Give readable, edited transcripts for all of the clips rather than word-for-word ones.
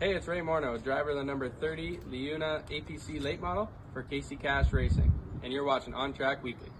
Hey, it's Ray Morneau, driver of the number 30 Liuna APC late model for Casey Cash Racing, and you're watching ONTrack Weekly.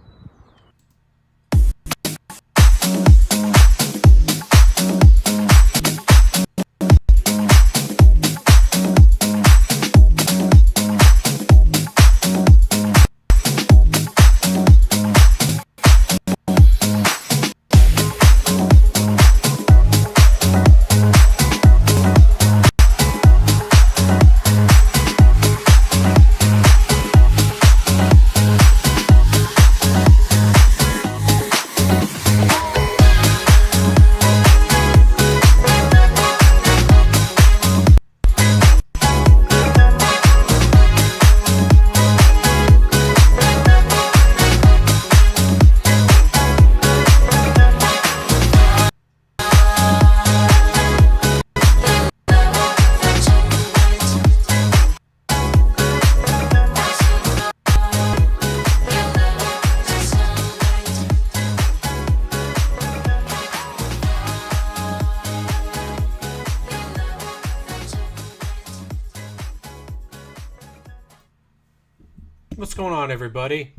What's going on, everybody?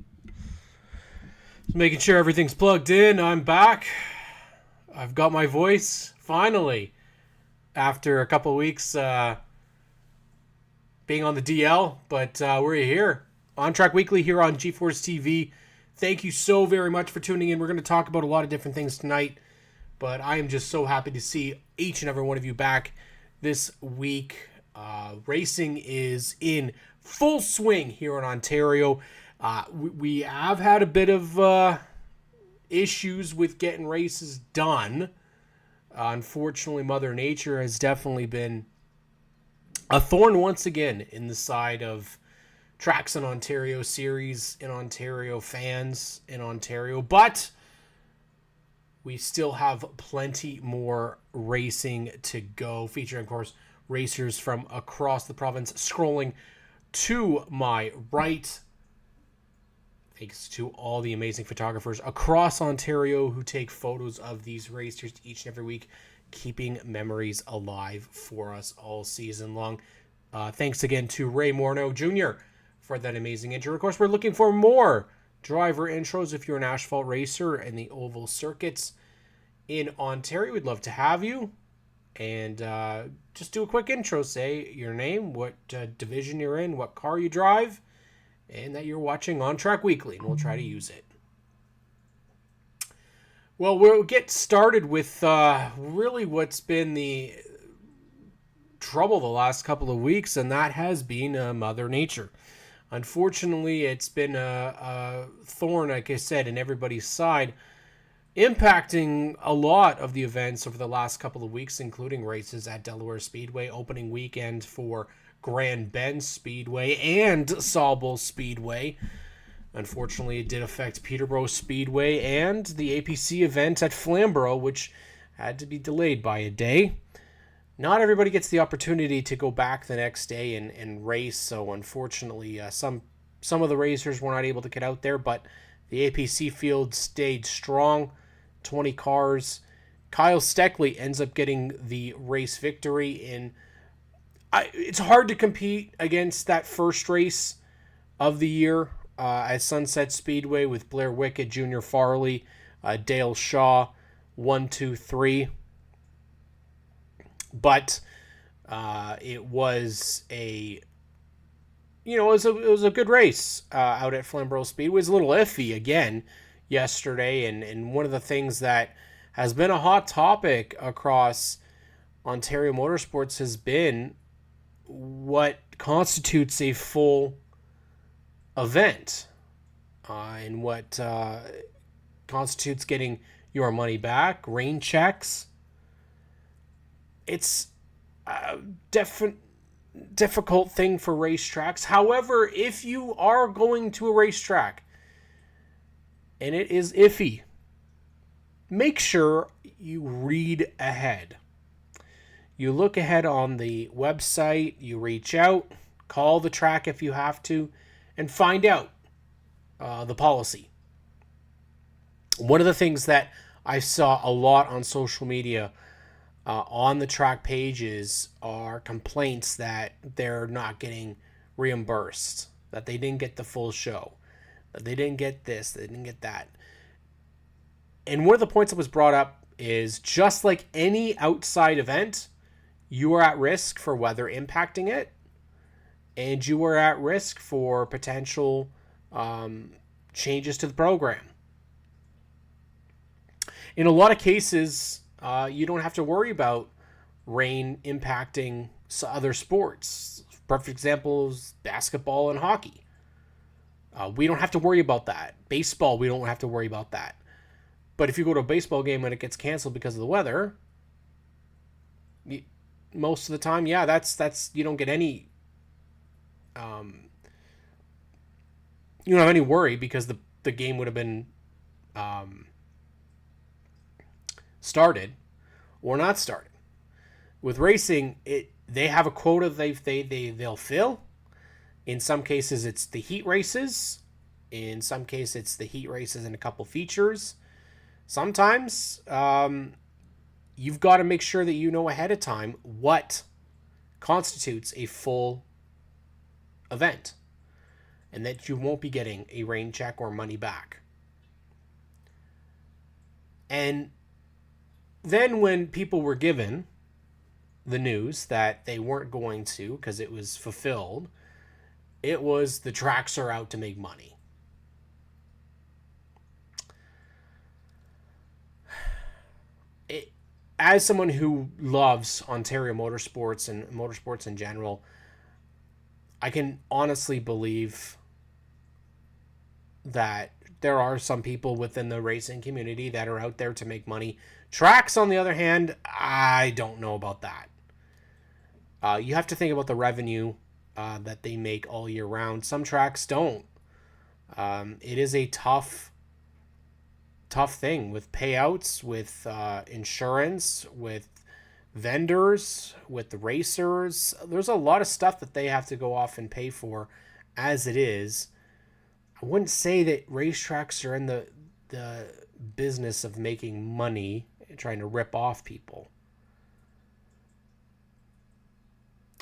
Just making sure everything's plugged in. I'm back. I've got my voice, finally, after a couple of weeks being on the DL, but we're here. ONTrack Weekly here on GeForce TV. Thank you so very much for tuning in. We're going to talk about a lot of different things tonight, but I am just so happy to see each and every one of you back this week. Racing is in full swing here in Ontario. We have had a bit of issues with getting races done. Unfortunately, Mother Nature has definitely been a thorn once again in the side of tracks in Ontario, series in Ontario, fans in Ontario. But we still have plenty more racing to go, featuring, of course, racers from across the province. Scrolling to my right, thanks to all the amazing photographers across Ontario who take photos of these racers each and every week, keeping memories alive for us all season long. Thanks again to Ray Morneau Jr. for that amazing intro. Of course, we're looking for more driver intros if you're an asphalt racer in the oval circuits in Ontario. We'd love to have you. And just do a quick intro. Say your name, what division you're in, what car you drive, and that you're watching ONTrack Weekly, and we'll try to use it. Well, we'll get started with really what's been the trouble the last couple of weeks, and that has been Mother Nature. Unfortunately, it's been a thorn, like I said, in everybody's side, impacting a lot of the events over the last couple of weeks, including races at Delaware Speedway, opening weekend for Grand Bend Speedway and Sable Speedway. Unfortunately, it did affect Peterboro Speedway and the APC event at Flamborough, which had to be delayed by a day. Not everybody gets the opportunity to go back the next day and race, so unfortunately, some of the racers were not able to get out there, but the APC field stayed strong. 20 cars. Kyle Steckley ends up getting the race victory in. It's hard to compete against that first race of the year at Sunset Speedway with Blair Wickett, Junior Farley, Dale Shaw, 1, 2, 3. But it was a good race out at Flamborough Speedway. It was a little iffy again yesterday, and one of the things that has been a hot topic across Ontario motorsports has been what constitutes a full event and what constitutes getting your money back, rain checks. It's a difficult thing for racetracks. However, if you are going to a racetrack and it is iffy, make sure you read ahead. You look ahead on the website, you reach out, call the track if you have to, and find out the policy. One of the things that I saw a lot on social media on the track pages are complaints that they're not getting reimbursed, that they didn't get the full show, that they didn't get this, they didn't get that. And one of the points that was brought up is, just like any outside event, you are at risk for weather impacting it, and you are at risk for potential changes to the program. In a lot of cases, you don't have to worry about rain impacting other sports. Perfect examples: basketball and hockey. We don't have to worry about that. Baseball, we don't have to worry about that. But if you go to a baseball game and it gets canceled because of the weather, most of the time, yeah, that's you don't get any. You don't have any worry, because the game would have been started or not started. With racing, they have a quota they'll fill. In some cases, it's the heat races. In some cases, it's the heat races and a couple features. Sometimes you've got to make sure that you know ahead of time what constitutes a full event, and that you won't be getting a rain check or money back. And then when people were given the news that they weren't going to, because it was fulfilled, it was, the tracks are out to make money. As someone who loves Ontario motorsports and motorsports in general, I can honestly believe that there are some people within the racing community that are out there to make money. Tracks, on the other hand, I don't know about that. You have to think about the revenue that they make all year round. Some tracks don't. It is a tough thing with payouts, with insurance, with vendors, with the racers. There's a lot of stuff that they have to go off and pay for as it is. I wouldn't say that racetracks are in the business of making money, trying to rip off people.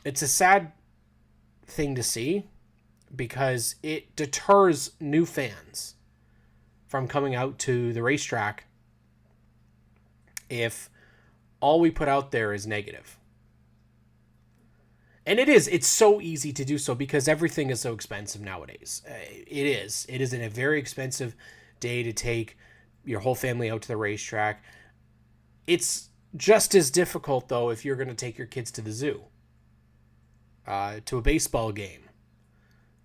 It's a sad thing to see, because it deters new fans from coming out to the racetrack if all we put out there is negative. And it's so easy to do so, because everything is so expensive nowadays. It is a very expensive day to take your whole family out to the racetrack. It's just as difficult, though, if you're going to take your kids to the zoo, to a baseball game,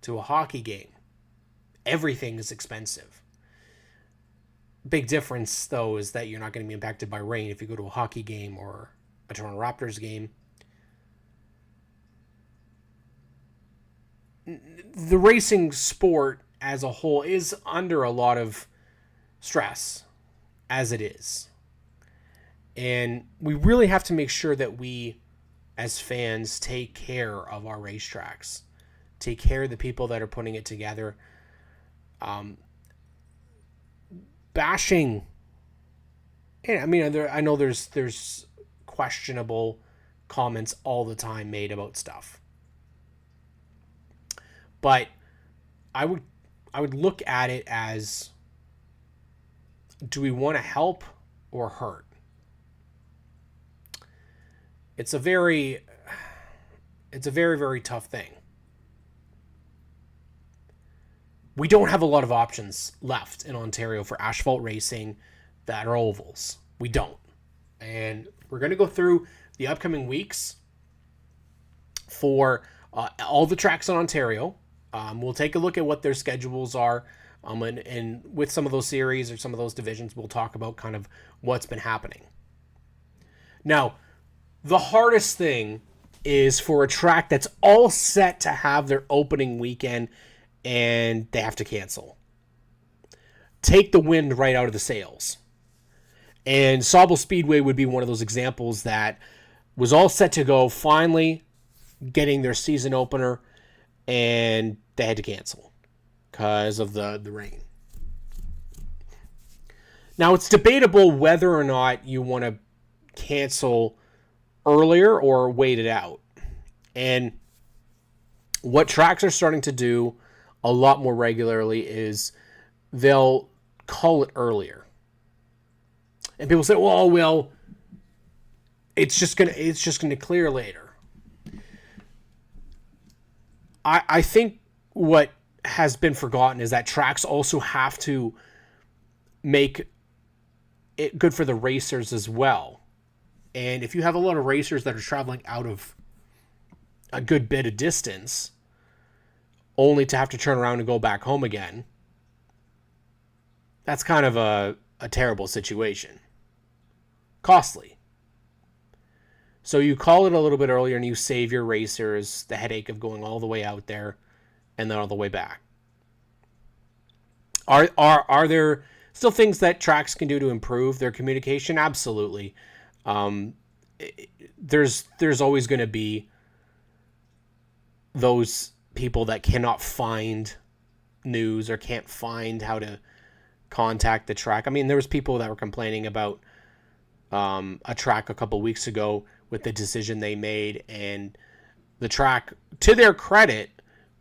to a hockey game. Everything is expensive. Big difference, though, is that you're not going to be impacted by rain if you go to a hockey game or a Toronto Raptors game. The racing sport as a whole is under a lot of stress, as it is. And we really have to make sure that we, as fans, take care of our racetracks, take care of the people that are putting it together. Bashing, I mean, I know there's questionable comments all the time made about stuff, but I would look at it as, do we want to help or hurt? It's a very, very tough thing. We don't have a lot of options left in Ontario for asphalt racing that are ovals. We don't. And we're going to go through the upcoming weeks for all the tracks in Ontario. We'll take a look at what their schedules are. And with some of those series or some of those divisions, we'll talk about kind of what's been happening. Now, the hardest thing is for a track that's all set to have their opening weekend and they have to cancel. Take the wind right out of the sails. And Sable Speedway would be one of those examples that was all set to go, finally getting their season opener, and they had to cancel because of the rain. Now, it's debatable whether or not you want to cancel earlier or wait it out. And what tracks are starting to do a lot more regularly is they'll call it earlier. And people say, well, it's just gonna clear later. I think what has been forgotten is that tracks also have to make it good for the racers as well. And if you have a lot of racers that are traveling out of a good bit of distance, only to have to turn around and go back home again, that's kind of a terrible situation. Costly. So you call it a little bit earlier and you save your racers the headache of going all the way out there and then all the way back. Are there still things that tracks can do to improve their communication? Absolutely. There's always going to be those people that cannot find news or can't find how to contact the track. I mean, there was people that were complaining about a track a couple weeks ago with the decision they made, and the track, to their credit,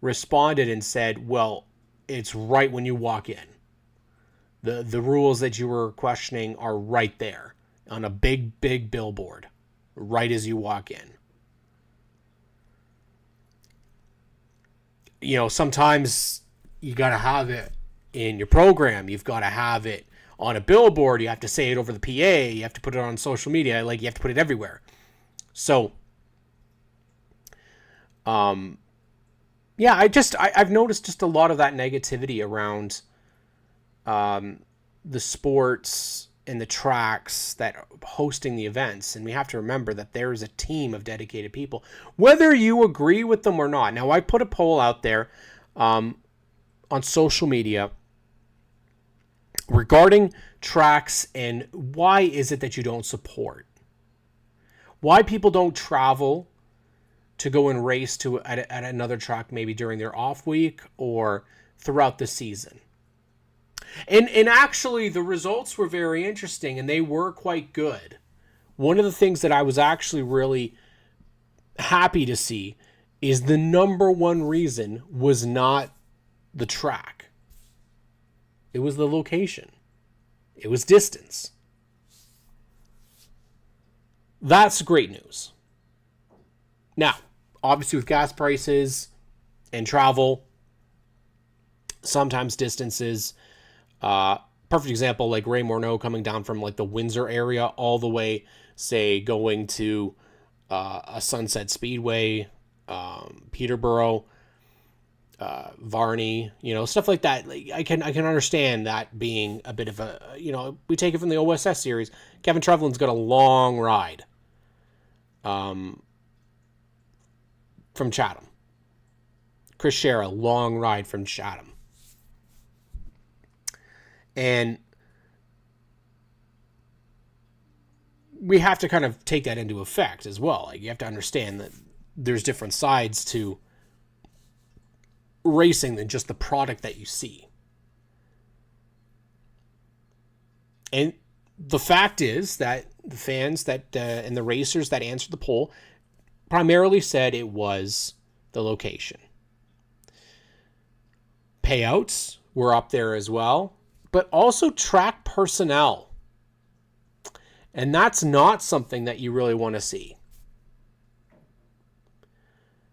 responded and said, well, it's right when you walk in. The rules that you were questioning are right there on a big billboard, right as you walk in. You know, sometimes you got to have it in your program. You've got to have it on a billboard. You have to say it over the PA. You have to put it on social media. Like, you have to put it everywhere. So, yeah, I've noticed just a lot of that negativity around the sports and the tracks that are hosting the events. And we have to remember that there is a team of dedicated people, whether you agree with them or not. Now, I put a poll out there on social media regarding tracks and why is it that you don't support? Why people don't travel to go and race at another track maybe during their off week or throughout the season. And actually the results were very interesting and they were quite good. One of the things that I was actually really happy to see is the number one reason was not the track. It was the location. It was distance. That's great news. Now, obviously with gas prices and travel, sometimes distances, perfect example, like Ray Morneau coming down from like the Windsor area all the way, say, going to a Sunset Speedway, Peterboro, Varney, stuff like that. Like, I can understand that being a bit of a, we take it from the OSS series. Kevin Trevlin's got a long ride from Chatham. Chris Shera, long ride from Chatham. And we have to kind of take that into effect as well. Like, you have to understand that there's different sides to racing than just the product that you see. And the fact is that the fans that and the racers that answered the poll primarily said it was the location. Payouts were up there as well, but also track personnel. And that's not something that you really want to see.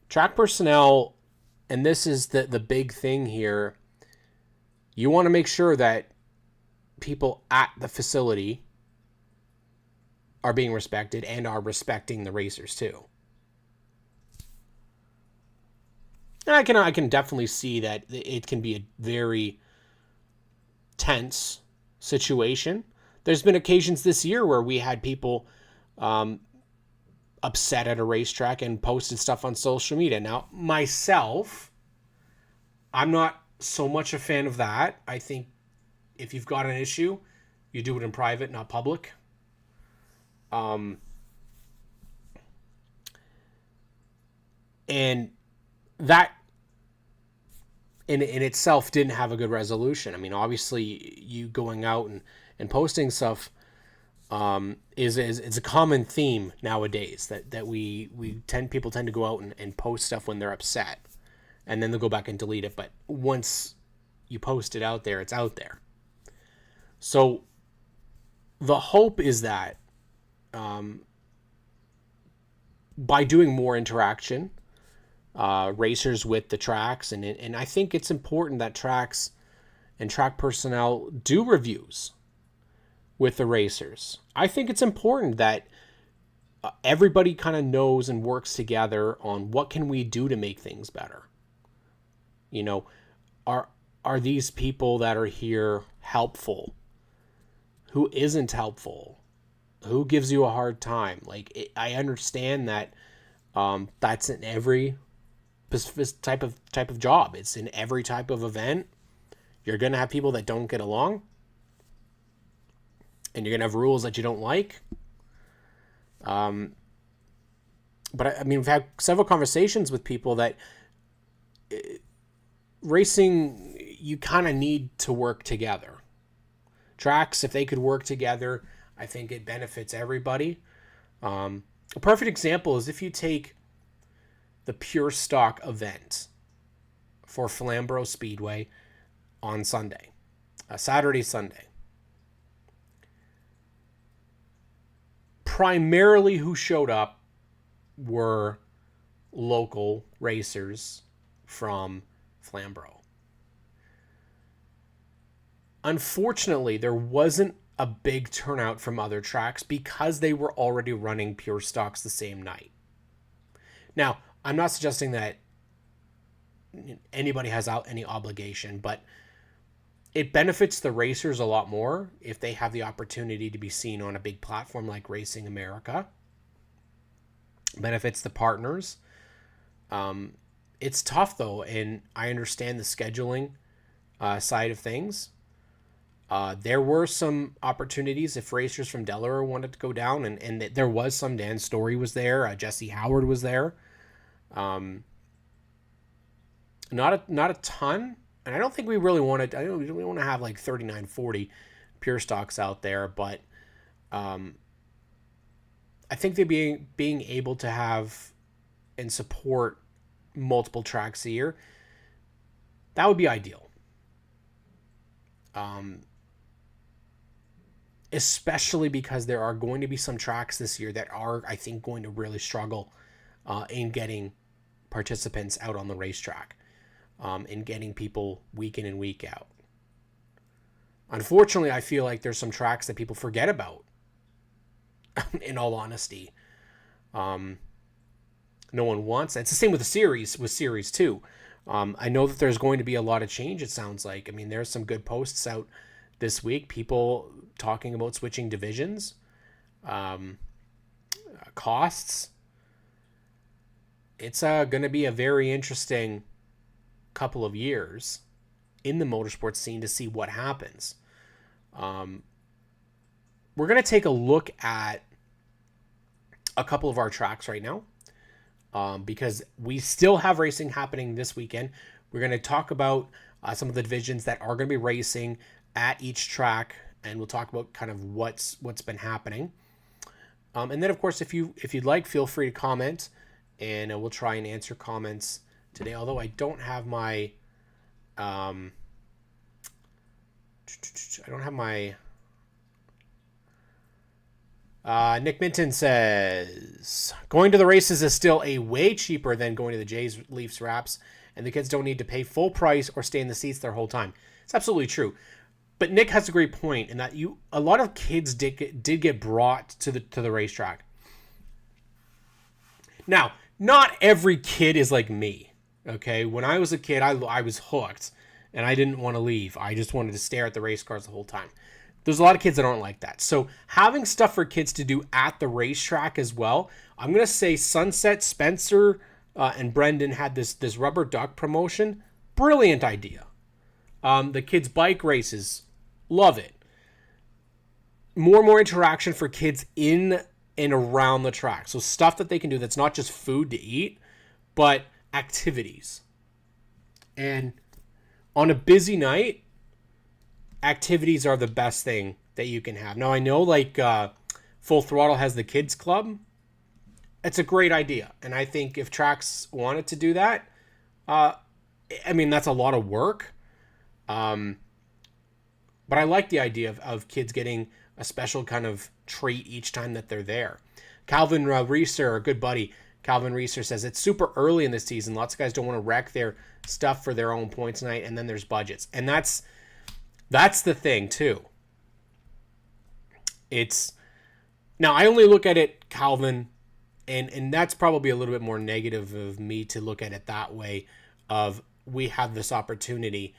Track personnel, and this is the big thing here, you want to make sure that people at the facility are being respected and are respecting the racers too. And I can definitely see that it can be a very tense situation. There's been occasions this year where we had people upset at a racetrack and posted stuff on social media. Now, myself, I'm not so much a fan of that. I think if you've got an issue, you do it in private, not public. And that in itself didn't have a good resolution. I mean, obviously, you going out and posting stuff is it's a common theme nowadays that people tend to go out and post stuff when they're upset, and then they'll go back and delete it. But once you post it out there, it's out there. So the hope is that by doing more interaction, racers with the tracks, and I think it's important that tracks and track personnel do reviews with the racers. I think it's important that everybody kind of knows and works together on what can we do to make things better. You know, are these people that are here helpful? Who isn't helpful? Who gives you a hard time? Like, I understand that that's in every type of job. It's in every type of event. You're going to have people that don't get along. And you're going to have rules that you don't like. But I mean, we've had several conversations with people that racing, you kind of need to work together. Tracks, if they could work together, I think it benefits everybody. A perfect example is if you take the pure stock event for Sable Speedway on Sunday, Saturday, Sunday. Primarily who showed up were local racers from Flamborough. Unfortunately, there wasn't a big turnout from other tracks because they were already running pure stocks the same night. Now, I'm not suggesting that anybody has out any obligation, but it benefits the racers a lot more if they have the opportunity to be seen on a big platform like Racing America. Benefits the partners. It's tough, though, and I understand the scheduling side of things. There were some opportunities if racers from Delaware wanted to go down, and there was some. Dan Story was there. Jesse Howard was there. Not a ton. And I don't think we really wanted. I don't really want to have like 39, 40 pure stocks out there, but I think they being able to have and support multiple tracks a year, that would be ideal. Especially because there are going to be some tracks this year that are, I think, going to really struggle in getting participants out on the racetrack. And getting people week in and week out. Unfortunately, I feel like there's some tracks that people forget about, in all honesty. No one wants that. It's the same with Series 2. I know that there's going to be a lot of change, it sounds like. I mean, there's some good posts out this week. People talking about switching divisions, costs. It's going to be a very interesting couple of years in the motorsports scene to see what happens. We're going to take a look at a couple of our tracks right now because we still have racing happening this weekend. We're going to talk about some of the divisions that are going to be racing at each track, and we'll talk about kind of what's been happening. And then, of course, if you'd like, feel free to comment, and we'll try and answer comments today, although I don't have my Nick Minton says, going to the races is still a way cheaper than going to the Jays Leafs Raps, and the kids don't need to pay full price or stay in the seats their whole time. It's absolutely true. But Nick has a great point in that a lot of kids did get brought to the racetrack. Now, not every kid is like me. Okay, when I was a kid, I was hooked, and I didn't want to leave. I just wanted to stare at the race cars the whole time. There's a lot of kids that aren't like that. So having stuff for kids to do at the racetrack as well. I'm going to say Sunset, Spencer, and Brendan had this rubber duck promotion. Brilliant idea. The kids' bike races, love it. More interaction for kids in and around the track. So stuff that they can do that's not just food to eat, but activities. And on a busy night, activities are the best thing that you can have. Now, I know like Full Throttle has the kids club. It's a great idea. And I think if tracks wanted to do that, that's a lot of work. But I like the idea of kids getting a special kind of treat each time that they're there. Calvin Reeser, a good buddy, Calvin Reeser says it's super early in the season. Lots of guys don't want to wreck their stuff for their own points night, and then there's budgets. And that's the thing too. Now I only look at it, Calvin, and that's probably a little bit more negative of me to look at it that way, of we have this opportunity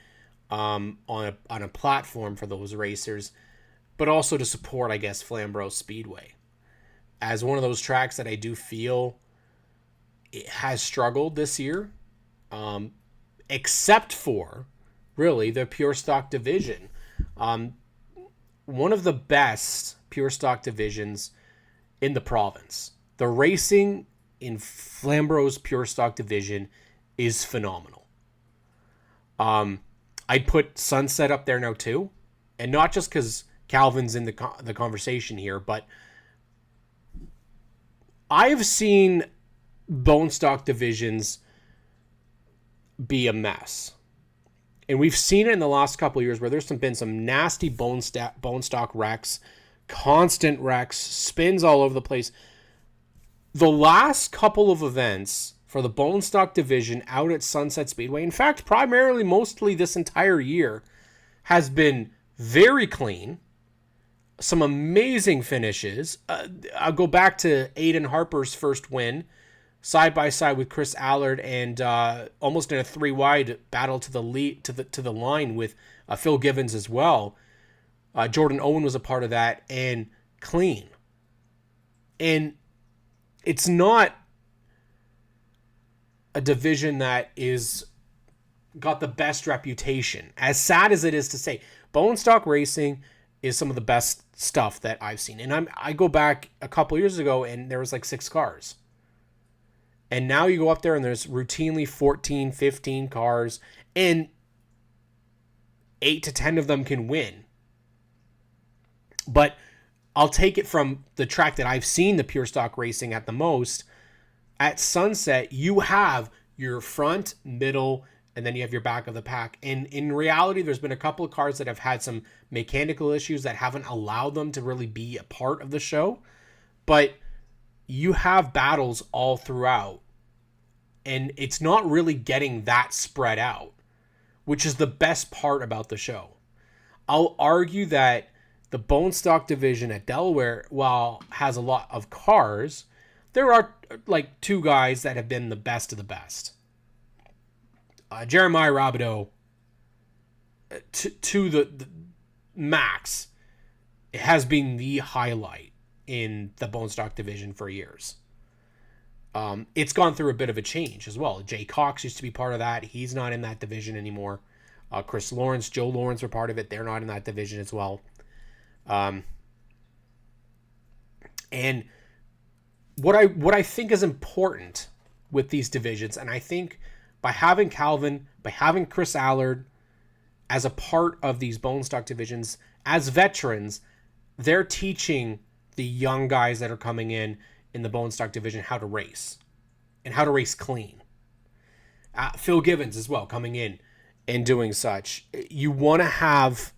on a platform for those racers, but also to support, I guess, Flamborough Speedway as one of those tracks that I do feel it has struggled this year, except for really the pure stock division. One of the best pure stock divisions in the province. The racing in Flamborough's pure stock division is phenomenal. I'd put Sunset up there now too, and not just because Calvin's in the conversation here, but I've seen bone stock divisions be a mess. And we've seen it in the last couple of years where there's been some nasty bone stock wrecks, constant wrecks, spins all over the place. The last couple of events for the bone stock division out at Sunset Speedway, in fact, primarily mostly this entire year, has been very clean. Some amazing finishes. I'll go back to Aiden Harper's first win, side by side with Chris Allard, and almost in a 3-wide battle to the line with Phil Givens as well. Jordan Owen was a part of that, and clean. And it's not a division that is got the best reputation. As sad as it is to say, bone stock racing is some of the best stuff that I've seen. And I go back a couple years ago and there was like 6 cars. And now you go up there and there's routinely 14, 15 cars, and 8 to 10 of them can win. But I'll take it from the track that I've seen the pure stock racing at the most. At Sunset, you have your front, middle, and then you have your back of the pack. And in reality, there's been a couple of cars that have had some mechanical issues that haven't allowed them to really be a part of the show. But you have battles all throughout. And it's not really getting that spread out, which is the best part about the show. I'll argue that the bone stock division at Delaware, while has a lot of cars, there are like 2 guys that have been the best of the best. Jeremiah Rabideau, to the max, has been the highlight in the bone stock division for years. It's gone through a bit of a change as well. Jay Cox used to be part of that. He's not in that division anymore. Chris Lawrence, Joe Lawrence were part of it. They're not in that division as well. And what I think is important with these divisions, and I think by having Calvin, by having Chris Allard as a part of these bone stock divisions, as veterans, they're teaching the young guys that are coming in the bone stock division how to race and how to race clean. Phil Givens as well coming in and doing such. You want to have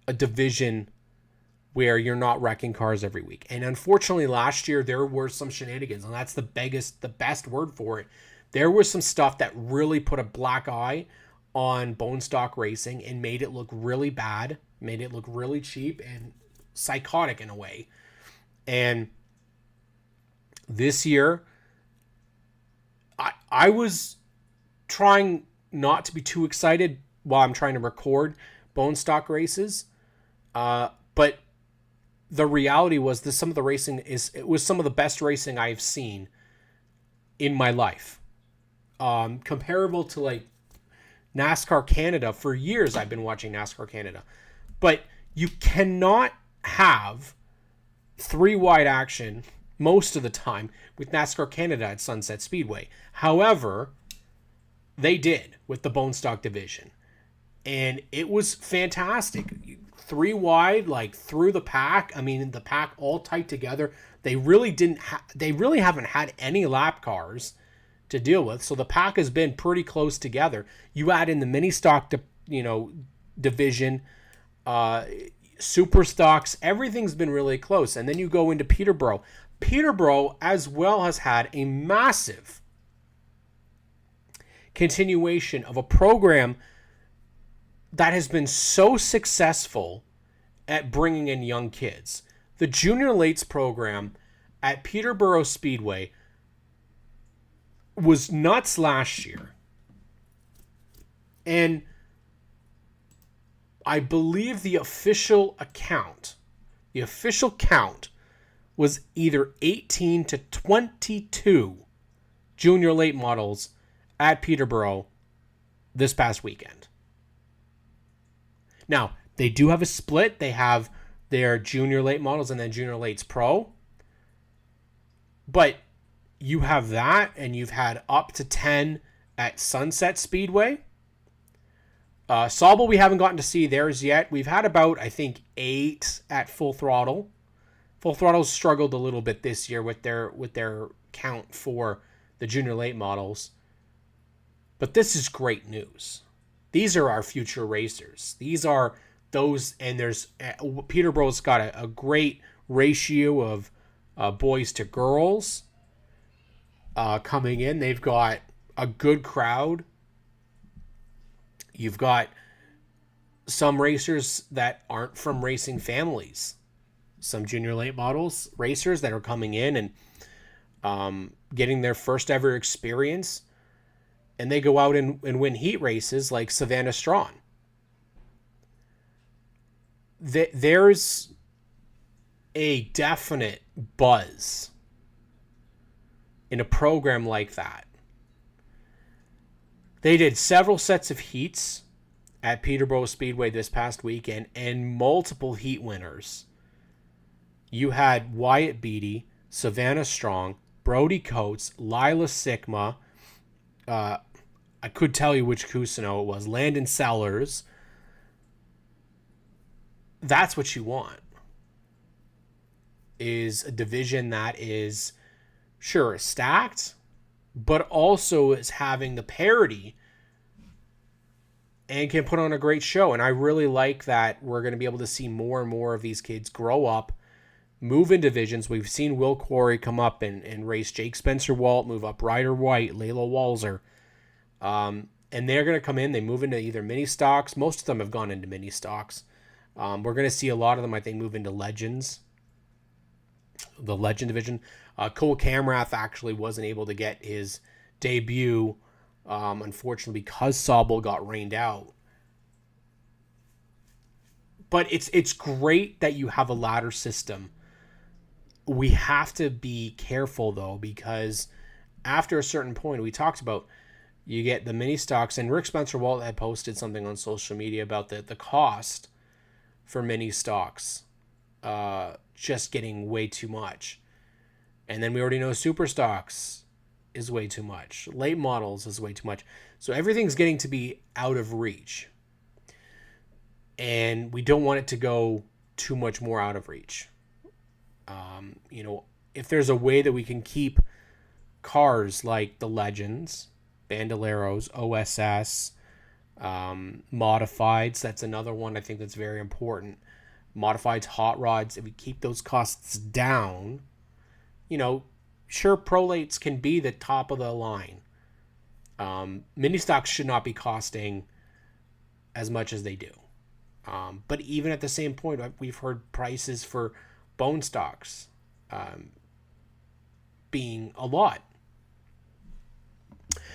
a division where you're not wrecking cars every week. And unfortunately last year there were some shenanigans, and that's the best word for it. There was some stuff that really put a black eye on bone stock racing and made it look really bad, made it look really cheap and psychotic in a way. And this year, I was trying not to be too excited while I'm trying to record bone stock races, but the reality was that some of the racing it was some of the best racing I've seen in my life. Comparable to like NASCAR Canada. For years I've been watching NASCAR Canada, but you cannot have 3-wide action most of the time with NASCAR Canada at Sunset Speedway. However, they did with the bone stock division. and it was fantastic. 3 wide, like through the pack. I mean, the pack all tight together. They really didn't. They really haven't had any lap cars to deal with, so the pack has been pretty close together. You add in the mini stock, division, super stocks. Everything's been really close, and then you go into Peterboro. Peterboro as well has had a massive continuation of a program that has been so successful at bringing in young kids. The Junior Lates program at Peterboro Speedway was nuts last year. And I believe the official count was either 18 to 22 junior late models at Peterboro this past weekend. Now, they do have a split. They have their junior late models and then junior lates pro. But you have that, and you've had up to 10 at Sunset Speedway. Sable, we haven't gotten to see theirs yet. We've had about, I think, 8 at Full Throttle. Full Throttle's struggled a little bit this year with their count for the junior late models. But this is great news. These are our future racers. These are those, and there's Peterborough's got a great ratio of boys to girls coming in. They've got a good crowd. You've got some racers that aren't from racing families. Some junior late models racers that are coming in and getting their first ever experience. And they go out and win heat races like Savannah Strawn. There's a definite buzz in a program like that. They did several sets of heats at Peterboro Speedway this past weekend and multiple heat winners. You had Wyatt Beatty, Savannah Strong, Brody Coates, Lila Sigma. I could tell you which Cusino it was. Landon Sellers. That's what you want. Is a division that is, sure, stacked, but also is having the parity and can put on a great show. And I really like that we're going to be able to see more and more of these kids grow up, move in divisions. We've seen Will Quarry come up and race Jake Spencer Walt, move up Ryder White, Layla Walzer. And they're going to come in. They move into either mini stocks. Most of them have gone into mini stocks. We're going to see a lot of them, I think, move into legends. The legend division. Cole Camrath actually wasn't able to get his debut, unfortunately, because Sable got rained out. But it's great that you have a ladder system. We have to be careful, though, because after a certain point, we talked about, you get the mini stocks, and Rick Spencer Walt had posted something on social media about the cost for mini stocks just getting way too much. And then we already know super stocks is way too much. Late models is way too much. So everything's getting to be out of reach. And we don't want it to go too much more out of reach. If there's a way that we can keep cars like the Legends, Bandoleros, OSS, Modifieds, that's another one I think that's very important. Modifieds, hot rods, if we keep those costs down, sure, prolates can be the top of the line. Mini stocks should not be costing as much as they do. But even at the same point, we've heard prices for bone stocks being a lot.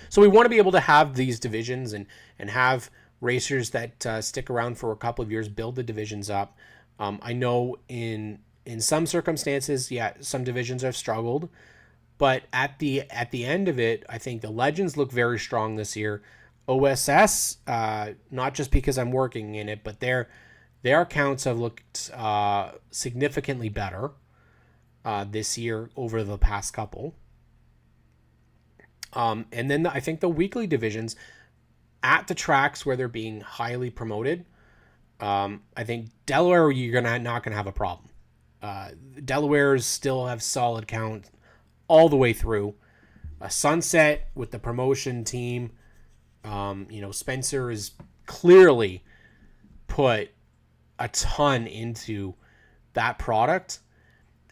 So we want to be able to have these divisions and have racers that stick around for a couple of years, build the divisions up. I know in some circumstances, some divisions have struggled, but at the end of it, I think the Legends look very strong this year. OSS, not just because I'm working in it, but their accounts have looked significantly better this year over the past couple. And then I think the weekly divisions at the tracks where they're being highly promoted, I think Delaware, you're not gonna have a problem. Delaware's still have solid count all the way through. Sunset with the promotion team, Spencer is clearly put a ton into that product,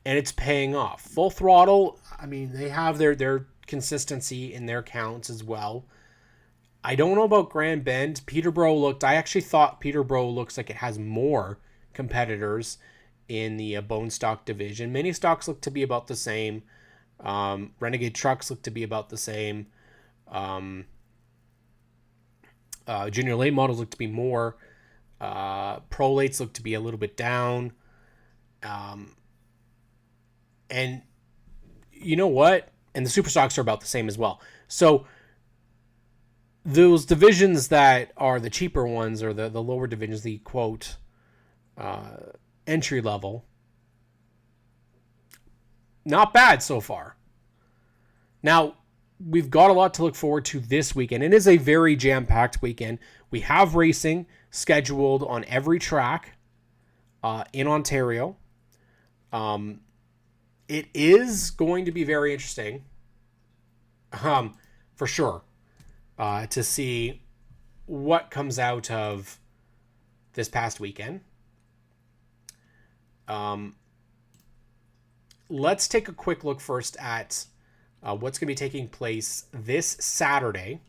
and it's paying off. Full Throttle, I mean, they have their consistency in their counts as well. I don't know about Grand Bend. I actually thought Peterboro looks like it has more competitors in the bone stock division. Mini stocks look to be about the same. Renegade trucks look to be about the same. Junior late models look to be more. Pro lates look to be a little bit down. And you know what? And the super stocks are about the same as well. So those divisions that are the cheaper ones, or the lower divisions, the quote entry level, not bad so far. Now, we've got a lot to look forward to this weekend. It is a very jam-packed weekend. We have racing scheduled on every track in Ontario. It is going to be very interesting, for sure, to see what comes out of this past weekend. Let's take a quick look first at what's going to be taking place this Saturday,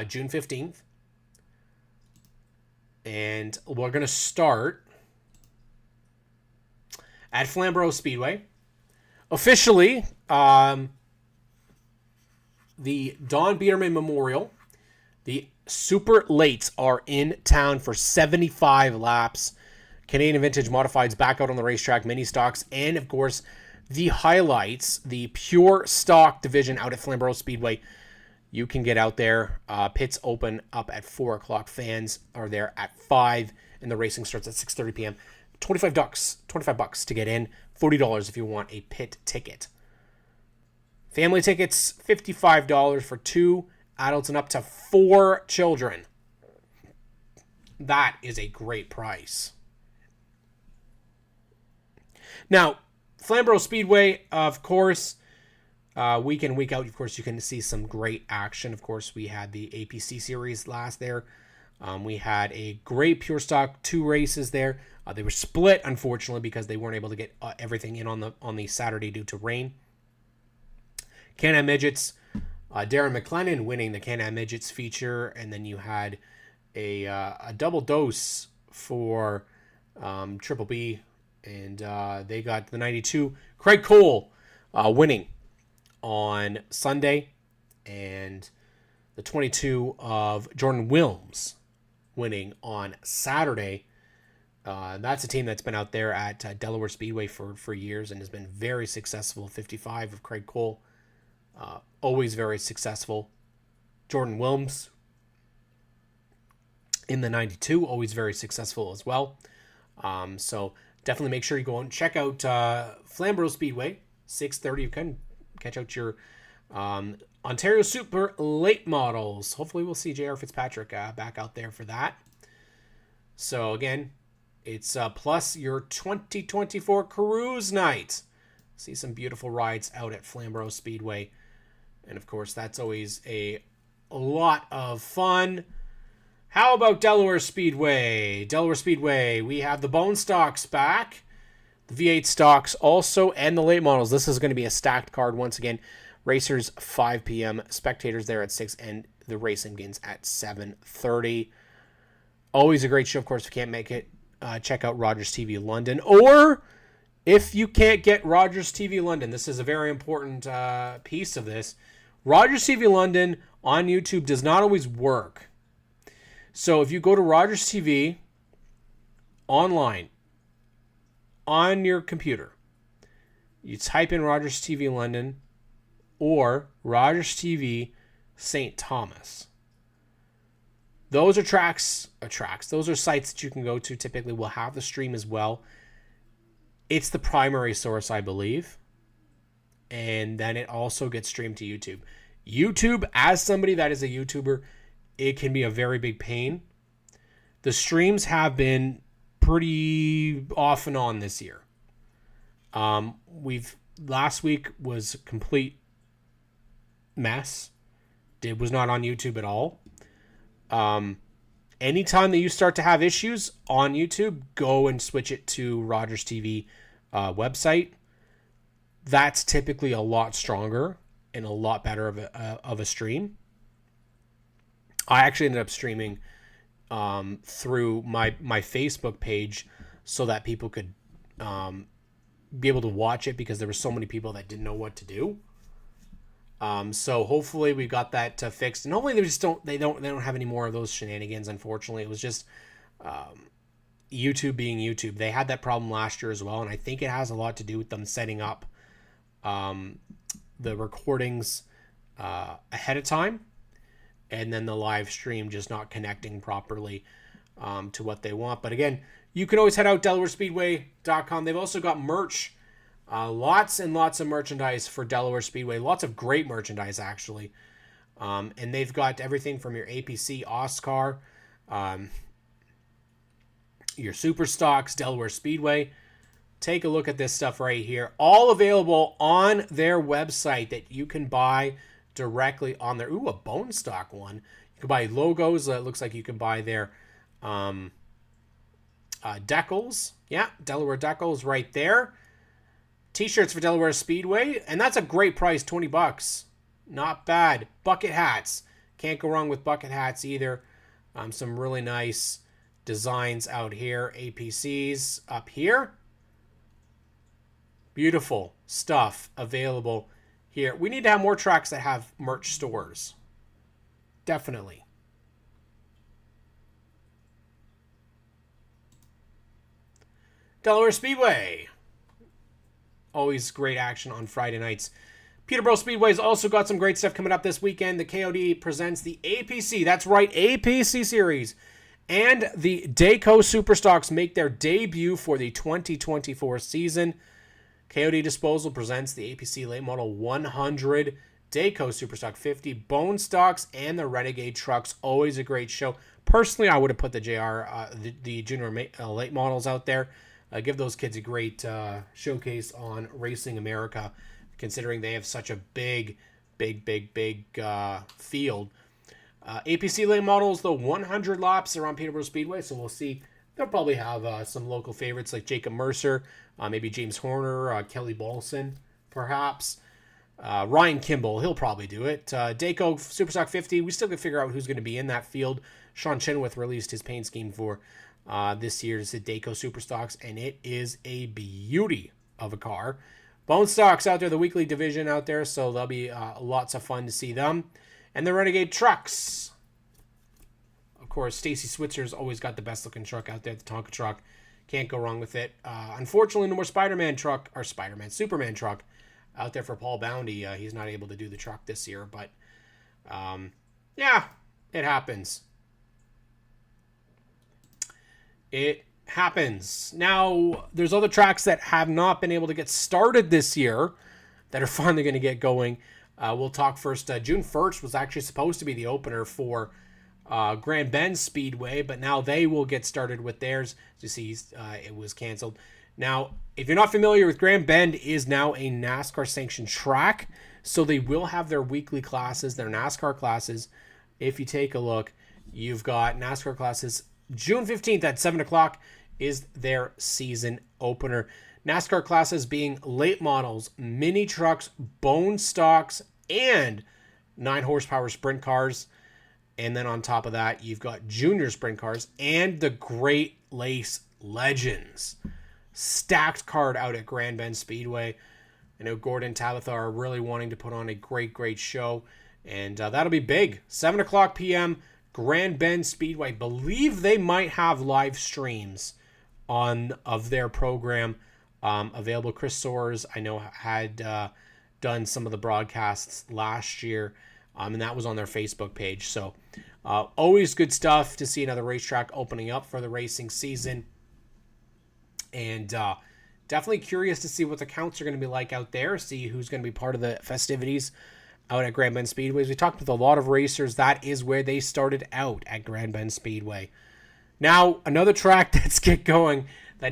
June 15th. And we're going to start at Flamborough Speedway. Officially, the Don Biederman Memorial, the Super Lates are in town for 75 laps. Canadian Vintage Modifieds back out on the racetrack, mini stocks, and of course, the highlights, the pure stock division out at Flamborough Speedway. You can get out there. Pits open up at 4 o'clock. Fans are there at 5, and the racing starts at 6:30 p.m. $25 to get in. $40 if you want a pit ticket. Family tickets, $55 for 2 adults and up to 4 children. That is a great price. Now, Flamborough Speedway, of course, week in, week out, of course, you can see some great action. Of course, we had the APC series last there. We had a great pure stock 2 races there. They were split, unfortunately, because they weren't able to get everything in on the Saturday due to rain. Can-Am Midgets, Darren McLennan winning the Can-Am Midgets feature, and then you had a double dose for Triple B, and they got the 92. Craig Cole winning on Sunday, and the 22 of Jordan Wilms winning on Saturday. That's a team that's been out there at Delaware Speedway for years and has been very successful. 55 of Craig Cole, always very successful. Jordan Wilms in the 92, always very successful as well. So definitely make sure you go and check out Flamborough Speedway, 6:30. You can catch out your Ontario Super late models. Hopefully we'll see J.R. Fitzpatrick back out there for that. So again, it's plus your 2024 cruise night. See some beautiful rides out at Flamborough Speedway. And of course, that's always a lot of fun. How about Delaware Speedway? Delaware Speedway, we have the bone stocks back, the V8 stocks also, and the late models. This is going to be a stacked card once again. Racers 5 p.m., spectators there at 6, and the racing begins at 7:30. Always a great show. Of course, if you can't make it, check out Rogers TV London. Or if you can't get Rogers TV London, this is a very important piece of this. Rogers TV London on YouTube does not always work. So if you go to Rogers TV online on your computer, you type in Rogers TV London or Rogers TV St. Thomas. Those are tracks. Those are sites that you can go to. Typically, will have the stream as well. It's the primary source, I believe. And then it also gets streamed to YouTube. YouTube, as somebody that is a YouTuber, it can be a very big pain. The streams have been pretty off and on this year. Last week was a complete mess. It was not on YouTube at all. Anytime that you start to have issues on YouTube, go and switch it to Rogers TV website. That's typically a lot stronger and a lot better of a stream. I actually ended up streaming through my Facebook page so that people could be able to watch it, because there were so many people that didn't know what to do. So hopefully we got that fixed, and hopefully they don't have any more of those shenanigans. Unfortunately, it was just YouTube being YouTube. They had that problem last year as well, and I think it has a lot to do with them setting up the recordings ahead of time, and then the live stream just not connecting properly to what they want. But again, you can always head out DelawareSpeedway.com. They've also got merch. Lots and lots of merchandise for Delaware Speedway. Lots of great merchandise, actually. And they've got everything from your APC Oscar, your Super Stocks, Delaware Speedway. Take a look at this stuff right here. All available on their website that you can buy directly on their... Ooh, a bone stock one. You can buy logos. It looks like you can buy their decals. Yeah, Delaware decals right there. T-shirts for Delaware Speedway, and that's a great price, $20. Not bad. Bucket hats. Can't go wrong with bucket hats either. Some really nice designs out here. APCs up here. Beautiful stuff available here. We need to have more tracks that have merch stores. Definitely. Delaware Speedway. Always great action on Friday nights. Peterboro Speedway's also got some great stuff coming up this weekend. The KOD presents the APC, that's right, APC Series. And the Dayco Superstocks make their debut for the 2024 season. KOD Disposal presents the APC Late Model 100, Dayco Superstock 50, Bone Stocks, and the Renegade trucks. Always a great show. Personally, I would have put the the junior late models out there. Give those kids a great showcase on Racing America, considering they have such a big field. APC late models, the 100 laps around Peterboro Speedway, so we'll see. They'll probably have some local favorites like Jacob Mercer, maybe James Horner, Kelly Balson, perhaps. Ryan Kimball, he'll probably do it. Dayco Superstock 50, we still can figure out who's going to be in that field. Sean Chenoweth released his paint scheme for this year's Dayco Superstocks, and it is a beauty of a car. Bone Stocks out there, the weekly division out there, so there'll be lots of fun to see them. And the Renegade trucks. Of course, Stacy Switzer's always got the best looking truck out there, the Tonka truck. Can't go wrong with it. Unfortunately, no more Superman truck out there for Paul Boundy. He's not able to do the truck this year, but yeah, it happens. It happens. Now, there's other tracks that have not been able to get started this year that are finally going to get going. We'll talk first. June 1st was actually supposed to be the opener for Grand Bend Speedway, but now they will get started with theirs. As you see, it was canceled. Now, if you're not familiar with Grand Bend, is now a NASCAR sanctioned track, so they will have their weekly classes, their NASCAR classes. If you take a look, you've got NASCAR classes. June 15th at 7 o'clock is their season opener. NASCAR classes being late models, mini trucks, bone stocks, and 9 horsepower sprint cars. And then on top of that, you've got junior sprint cars and the Great Lakes Legends. Stacked card out at Grand Bend Speedway. I know Gordon and Tabitha are really wanting to put on a great show. And that'll be big. 7 o'clock p.m., Grand Bend Speedway. Believe they might have live streams of their program available. Chris Soares, I know, had done some of the broadcasts last year, and that was on their Facebook page. So always good stuff to see another racetrack opening up for the racing season. And definitely curious to see what the counts are going to be like out there, see who's going to be part of the festivities out at Grand Bend Speedways. We talked with a lot of racers. That is where they started out, at Grand Bend Speedway. Now, another track that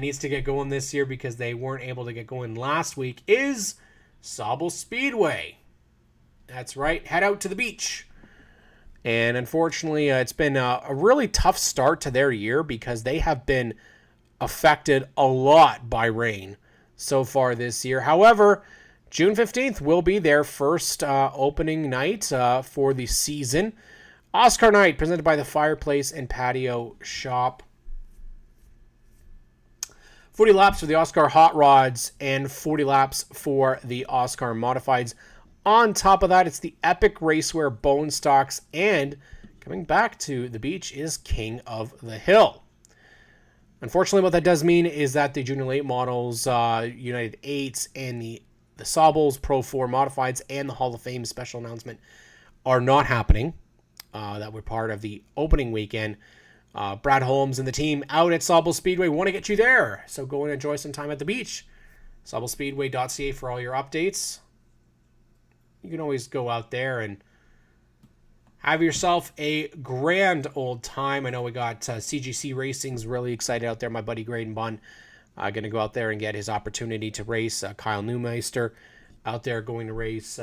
needs to get going this year because they weren't able to get going last week is Sable Speedway. That's right. Head out to the beach. And unfortunately, it's been a really tough start to their year because they have been affected a lot by rain so far this year. However, June 15th will be their first opening night for the season. Oscar Night, presented by the Fireplace and Patio Shop. 40 laps for the Oscar Hot Rods and 40 laps for the Oscar Modifieds. On top of that, it's the Epic Racewear Bone Stocks, and coming back to the beach is King of the Hill. Unfortunately, what that does mean is that the Junior Late Models, United 8s, and the Sables Pro 4 Modifieds, and the Hall of Fame special announcement are not happening. That were part of the opening weekend. Brad Holmes and the team out at Sable Speedway want to get you there. So go and enjoy some time at the beach. SableSpeedway.ca for all your updates. You can always go out there and have yourself a grand old time. I know we got CGC Racing's really excited out there. My buddy Graydon Bunn going to go out there and get his opportunity to race. Kyle Newmeister out there going to race.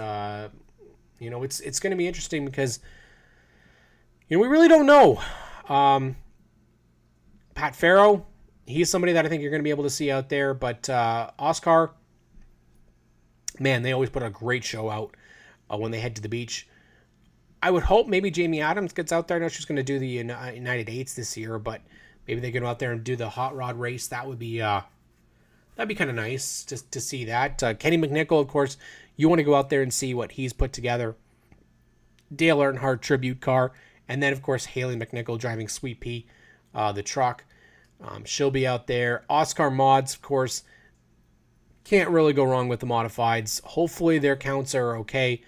It's going to be interesting because we really don't know. Pat Farrow, he's somebody that I think you're going to be able to see out there. But Oscar, man, they always put a great show out when they head to the beach. I would hope maybe Jamie Adams gets out there. I know she's going to do the United 8s this year, but maybe they get out there and do the hot rod race. That would be that'd be kind of nice to see that. Kenny McNichol, of course, you want to go out there and see what he's put together. Dale Earnhardt tribute car. And then, of course, Haley McNichol driving Sweet Pea, the truck. She'll be out there. Oscar Mods, of course, can't really go wrong with the modifieds. Hopefully their counts are okay.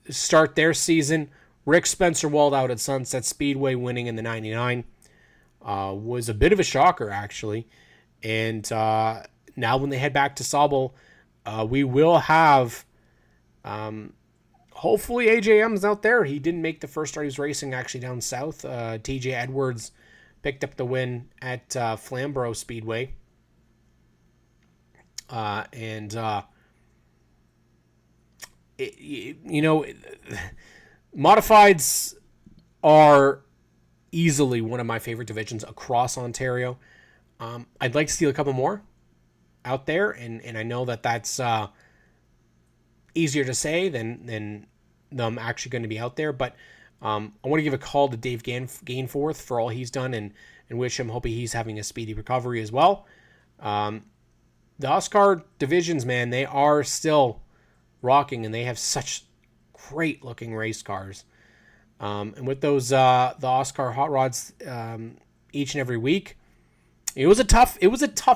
Start their season. Rick Spencer-Wald out at Sunset Speedway winning in the 99. Was a bit of a shocker, actually. And now when they head back to Sable, we will have... hopefully AJM's out there. He didn't make the first start. He was racing actually down south. TJ Edwards picked up the win at Flamborough Speedway. Modifieds are easily one of my favorite divisions across Ontario. I'd like to see a couple more out there, and I know that's easier to say than them actually going to be out there. But I want to give a call to Dave Gainforth for all he's done and wish him, hoping he's having a speedy recovery as well. The Oscar divisions, man, they are still rocking, and they have such great looking race cars. And with those the Oscar hot rods each and every week, it was a tough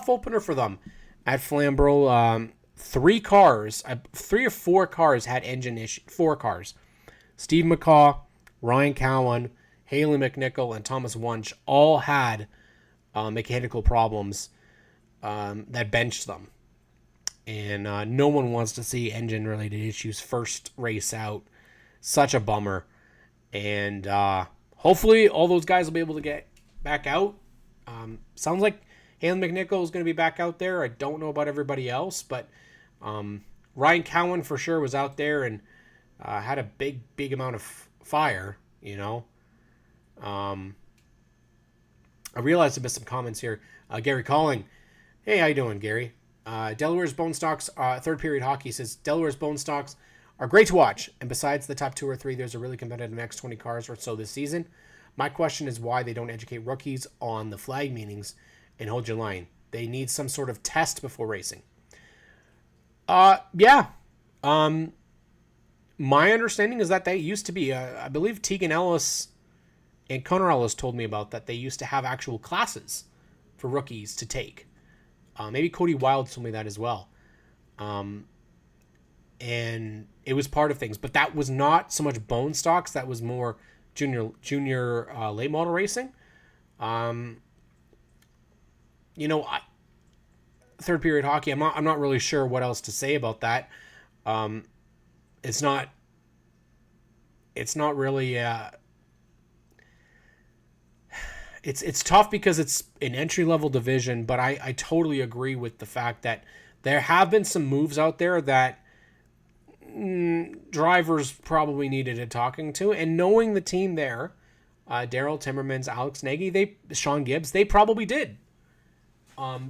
opener for them at Flamborough. 3 or 4 cars had engine issue. 4 cars. Steve McCaw, Ryan Cowan, Haley McNichol, and Thomas Wunsch all had mechanical problems that benched them. And no one wants to see engine-related issues first race out. Such a bummer. And hopefully all those guys will be able to get back out. Sounds like Haley McNichol is going to be back out there. I don't know about everybody else, but Ryan Cowan for sure was out there and had a big amount of fire, I realized I missed some comments here. Gary Calling. Hey, how you doing, Gary? Delaware's Bone Stocks, third period hockey says, Delaware's Bone Stocks are great to watch. And besides the top 2 or 3, there's a really competitive next 20 cars or so this season. My question is why they don't educate rookies on the flag meanings and hold your line. They need some sort of test before racing. Yeah. My understanding is that they used to be, I believe Tegan Ellis and Connor Ellis told me about that. They used to have actual classes for rookies to take. Maybe Cody Wild told me that as well. And it was part of things, but that was not so much bone stocks. That was more junior late model racing. Third period hockey. I'm not really sure what else to say about that. it's not really it's tough because it's an entry-level division, but I totally agree with the fact that there have been some moves out there that drivers probably needed a talking to, and knowing the team there, Daryl Timmermans, Alex Nagy, Sean Gibbs, they probably did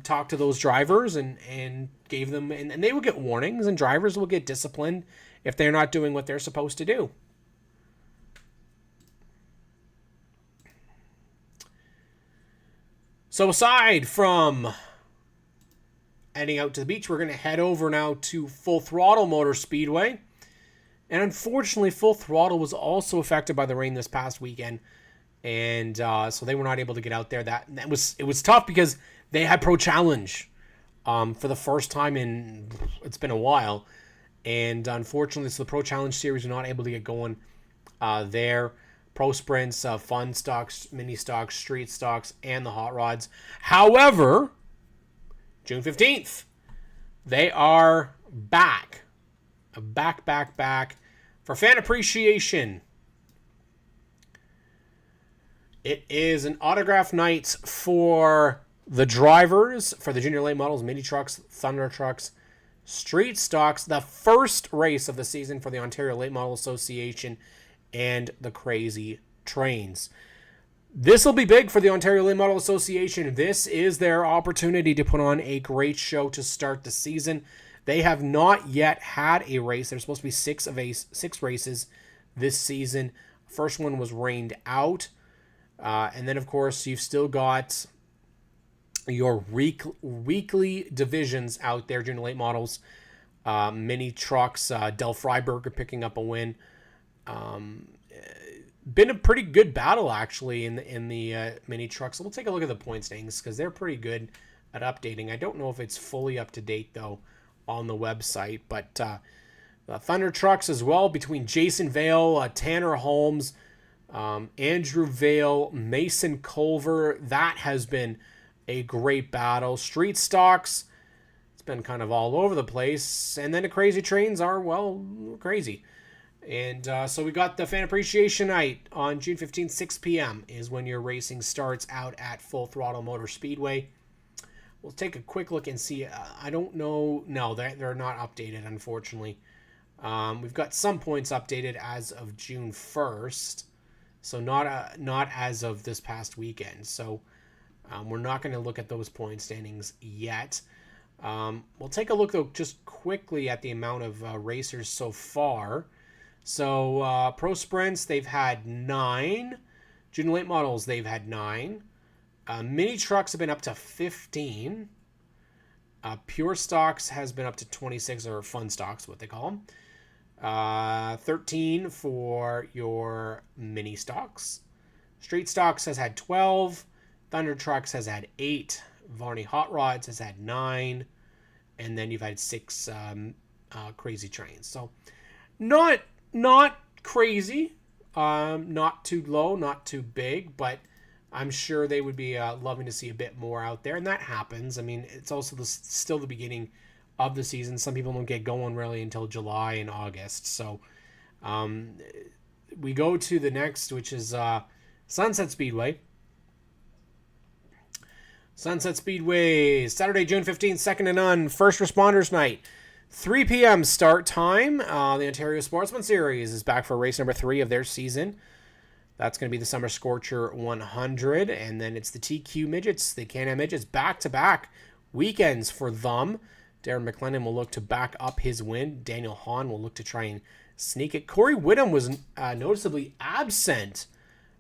talk to those drivers and gave them, and they will get warnings, and drivers will get disciplined if they're not doing what they're supposed to do. So aside from heading out to the beach, we're going to head over now to Full Throttle Motor Speedway. And unfortunately, Full Throttle was also affected by the rain this past weekend. And so they were not able to get out there. It was tough because they had Pro Challenge for the first time in, it's been a while. And unfortunately, so the Pro Challenge series were not able to get going there. Pro Sprints, Fun Stocks, Mini Stocks, Street Stocks, and the Hot Rods. However, June 15th, they are back. Back for Fan Appreciation. It is an autograph night for the drivers, for the junior late models, mini trucks, thunder trucks, street stocks, the first race of the season for the Ontario Late Model Association, and the Crazy Trains. This will be big for the Ontario Late Model Association. This is their opportunity to put on a great show to start the season. They have not yet had a race. There's supposed to be six races this season. First one was rained out. And then, of course, you've still got your weekly divisions out there, junior late models, mini trucks. Del Freiberger picking up a win. Been a pretty good battle, actually, in the mini trucks. So we'll take a look at the point standings because they're pretty good at updating. I don't know if it's fully up to date, though, on the website. But Thunder Trucks as well, between Jason Vale, Tanner Holmes, Andrew Vale, Mason Culver. That has been a great battle. Street Stocks, it's been kind of all over the place. And then the Crazy Trains are, well, crazy. And so we got the Fan Appreciation Night on June 15th, 6 p.m. is when your racing starts out at Full Throttle Motor Speedway. We'll take a quick look and see. I don't know. No, they're not updated, unfortunately. We've got some points updated as of June 1st. So not as of this past weekend. So we're not going to look at those point standings yet. We'll take a look, though, just quickly at the amount of racers so far. So Pro Sprints, they've had 9. Junior Late Models, they've had 9. Mini Trucks have been up to 15. Pure Stocks has been up to 26, or Fun Stocks, what they call them. 13 for your Mini Stocks. Street Stocks has had 12. Thunder Trucks has had 8. Varney Hot Rods has had 9. And then you've had 6 Crazy Trains. So not crazy, not too low, not too big, but I'm sure they would be loving to see a bit more out there, and that happens. I mean, it's also still the beginning of the season. Some people don't get going really until July and August. So we go to the next, which is Sunset Speedway. Sunset Speedway, Saturday, June 15th, second to none, First Responders Night. 3 p.m. start time. The Ontario Sportsman Series is back for race number 3 of their season. That's going to be the Summer Scorcher 100. And then it's the TQ Midgets, the Can-Am Midgets, back-to-back weekends for them. Darren McLennan will look to back up his win. Daniel Hahn will look to try and sneak it. Corey Whittam was noticeably absent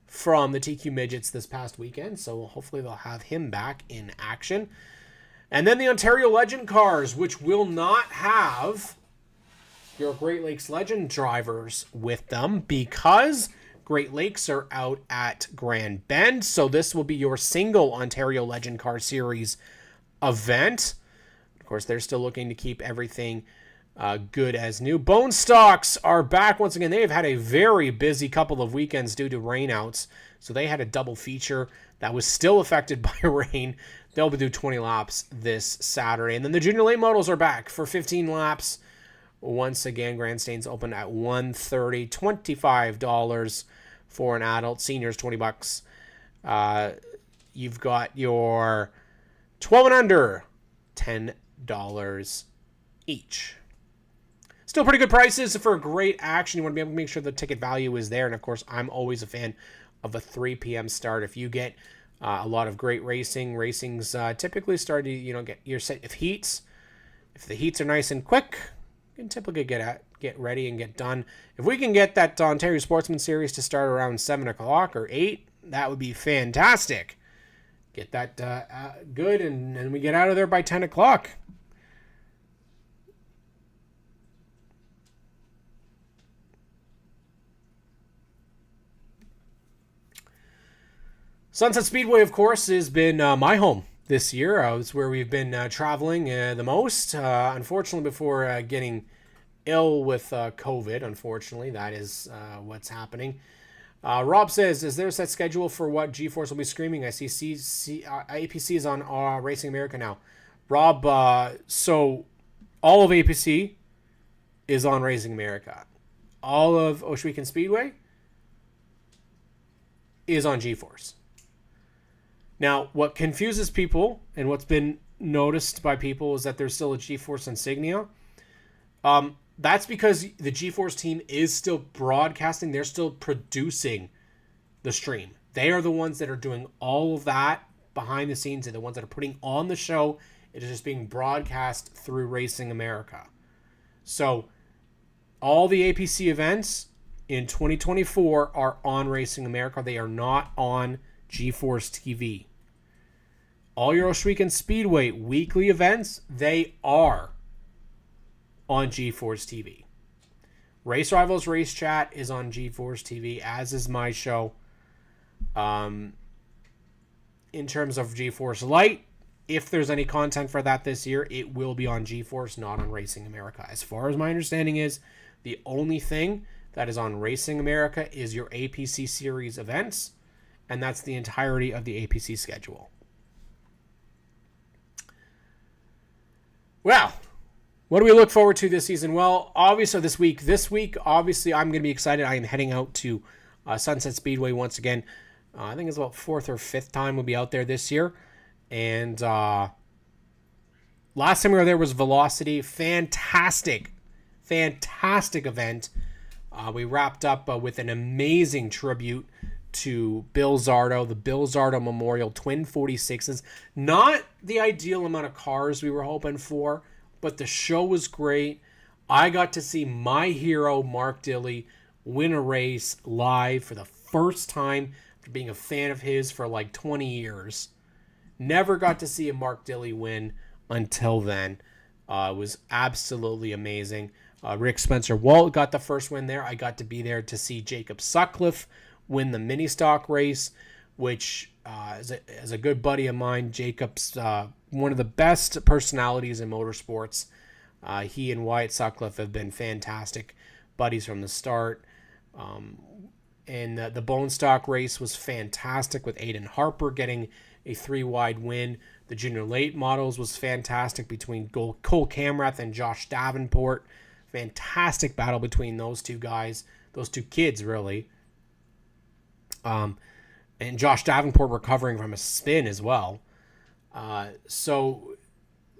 from the TQ Midgets this past weekend, so hopefully they'll have him back in action. And then the Ontario Legend Cars, which will not have your Great Lakes Legend drivers with them because Great Lakes are out at Grand Bend. So this will be your single Ontario Legend Car Series event. Of course, they're still looking to keep everything good as new. Bone Stocks are back once again. They have had a very busy couple of weekends due to rainouts. So they had a double feature that was still affected by rain. They'll do 20 laps this Saturday. And then the Junior Late Models are back for 15 laps Once again, grandstands open at $130, $25 for an adult. Seniors, $20. You've got your 12 and under, $10 each. Still pretty good prices for great action. You want to be able to make sure the ticket value is there. And of course, I'm always a fan of a 3 p.m. start. If you get a lot of great racing's typically start to, get your set of heats. If the heats are nice and quick, you can typically get ready and get done. If we can get that Ontario Sportsman Series to start around 7 o'clock or 8, that would be fantastic. Get that good, and then we get out of there by 10 o'clock. Sunset Speedway, of course, has been my home this year. It's where we've been traveling the most. Unfortunately, before getting ill with COVID, unfortunately, that is what's happening. Rob says, is there a set schedule for what G-Force will be screaming? I see APC is on Racing America now. Rob, so all of APC is on Racing America. All of Ohsweken Speedway is on G-Force. Now, what confuses people and what's been noticed by people is that there's still a G-Force insignia. That's because the G-Force team is still broadcasting. They're still producing the stream. They are the ones that are doing all of that behind the scenes. They're the ones that are putting on the show. It is just being broadcast through Racing America. So all the APC events in 2024 are on Racing America. They are not on G-Force TV. All your Ohsweken Speedway weekly events, they are on G-Force TV. Race Rivals Race Chat is on G-Force TV, as is my show. In terms of G-Force Lite, if there's any content for that this year, it will be on G-Force, not on Racing America. As far as my understanding is, the only thing that is on Racing America is your APC series events, and that's the entirety of the APC schedule. Well, what do we look forward to this season? Well, obviously this week, obviously I'm going to be excited. I am heading out to Sunset Speedway once again. I think it's about 4th or 5th time we'll be out there this year. And last time we were there was Velocity. Fantastic event. We wrapped up with an amazing tribute to Bill Zardo, the Bill Zardo Memorial Twin 46s. Not the ideal amount of cars we were hoping for, but the show was great. I got to see my hero, Mark Dilley, win a race live for the first time after being a fan of his for like 20 years. Never got to see a Mark Dilley win until then. It was absolutely amazing. Rick Spencer-Walt got the first win there. I got to be there to see Jacob Sutcliffe win the mini stock race, which is a good buddy of mine. Jacob's one of the best personalities in motorsports. He and Wyatt Sutcliffe have been fantastic buddies from the start. And the bone stock race was fantastic with Aiden Harper getting a 3-wide win. The junior late models was fantastic between Cole Camrath and Josh Davenport. Fantastic battle between those two guys, those two kids really. And Josh Davenport recovering from a spin as well. So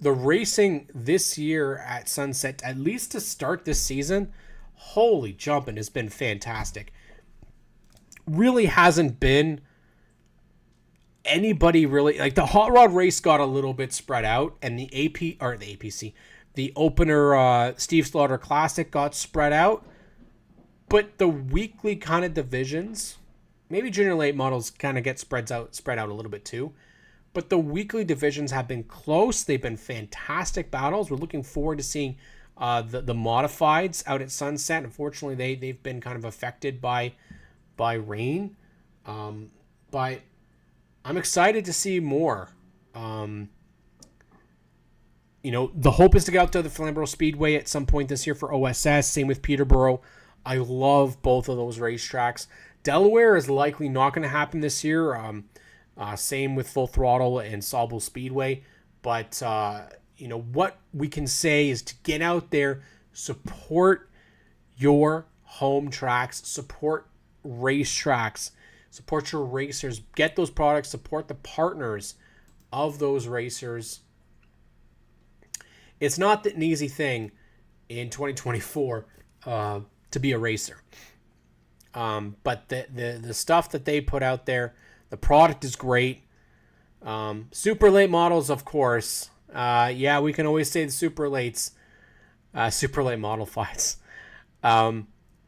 the racing this year at Sunset, at least to start this season, holy jumping, has been fantastic. Really hasn't been anybody really, like the hot rod race got a little bit spread out, and the APC, the opener Steve Slaughter Classic got spread out, but the weekly kind of divisions, maybe junior late models kind of get spread out a little bit too. But the weekly divisions have been close. They've been fantastic battles. We're looking forward to seeing the modifieds out at Sunset. Unfortunately, they've been kind of affected by rain. But I'm excited to see more. The hope is to get out to the Flamborough Speedway at some point this year for OSS. Same with Peterboro. I love both of those racetracks. Delaware is likely not going to happen this year. Same with Full Throttle and Sable Speedway. But, what we can say is to get out there, Support your home tracks. Support racetracks. Support your racers. Get those products. Support the partners of those racers. It's not an easy thing in 2024 to be a racer. But the stuff that they put out there, the product is great. Super late models, of course. Yeah, we can always say the super late modifieds.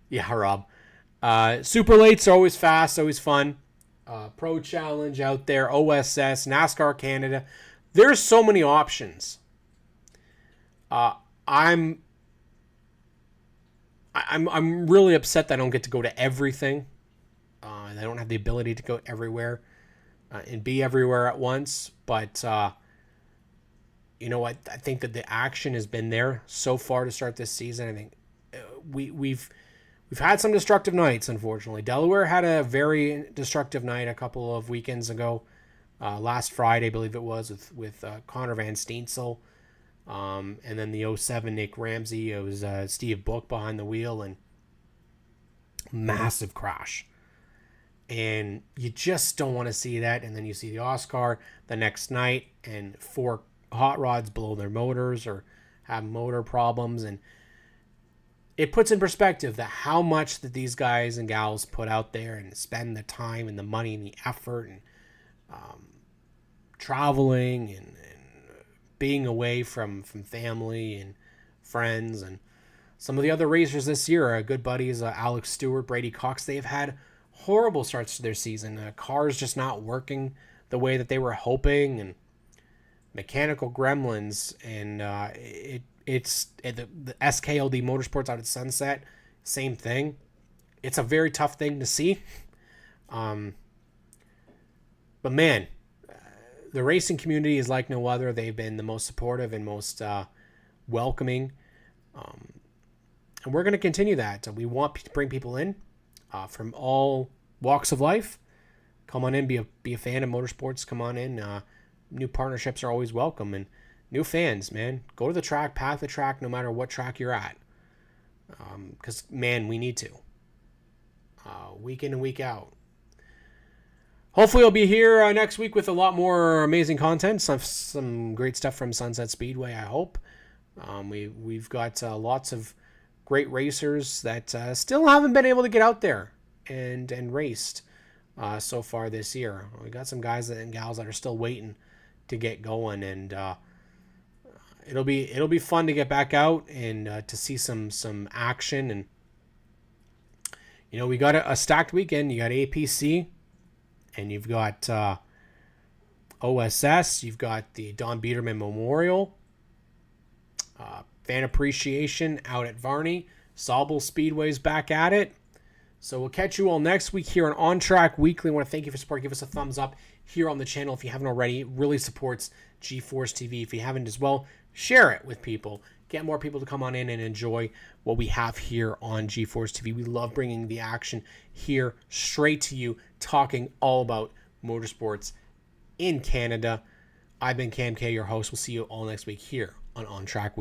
Yeah, Rob. Super lates are always fast, always fun. Pro Challenge out there, OSS, NASCAR Canada. There's so many options. I'm really upset that I don't get to go to everything. I don't have the ability to go everywhere and be everywhere at once. But you know what? I think that the action has been there so far to start this season. I think we've had some destructive nights, unfortunately. Delaware had a very destructive night a couple of weekends ago. Last Friday, I believe it was, with Connor Van Steensel. And then the 07 Nick Ramsey. It was Steve Book behind the wheel, and massive crash. And you just don't want to see that. And then you see the Oscar the next night, and 4 hot rods blow their motors or have motor problems. And it puts in perspective that how much that these guys and gals put out there and spend the time and the money and the effort and traveling and being away from family and friends. And some of the other racers this year are good buddies, Alex Stewart, Brady Cox. They've had horrible starts to their season. Cars just not working the way that they were hoping, and mechanical gremlins. And it's the SKLD Motorsports out at Sunset, same thing. It's a very tough thing to see. But man, the racing community is like no other. They've been the most supportive and most welcoming. And we're going to continue that. We want to bring people in from all walks of life. Come on in, be a fan of motorsports. Come on in. New partnerships are always welcome. And new fans, man. Go to the track, path the track, no matter what track you're at. Because, man, we need to. Week in and week out. Hopefully I'll be here next week with a lot more amazing content. Some great stuff from Sunset Speedway, I hope. We've got lots of great racers that still haven't been able to get out there and raced so far this year. We got some guys and gals that are still waiting to get going, and it'll be fun to get back out and to see some action. And you know, we got a stacked weekend. You got APC. And you've got OSS. You've got the Don Biederman Memorial. Fan Appreciation out at Varney. Sable Speedway's back at it. So we'll catch you all next week here on ONTrack Weekly. I want to thank you for support. Give us a thumbs up here on the channel if you haven't already. It really supports G-Force TV. If you haven't as well, share it with people. Get more people to come on in and enjoy what we have here on G-Force TV. We love bringing the action here straight to you, talking all about motorsports in Canada. I've been Cam K, your host. We'll see you all next week here on ONTrack Weekly.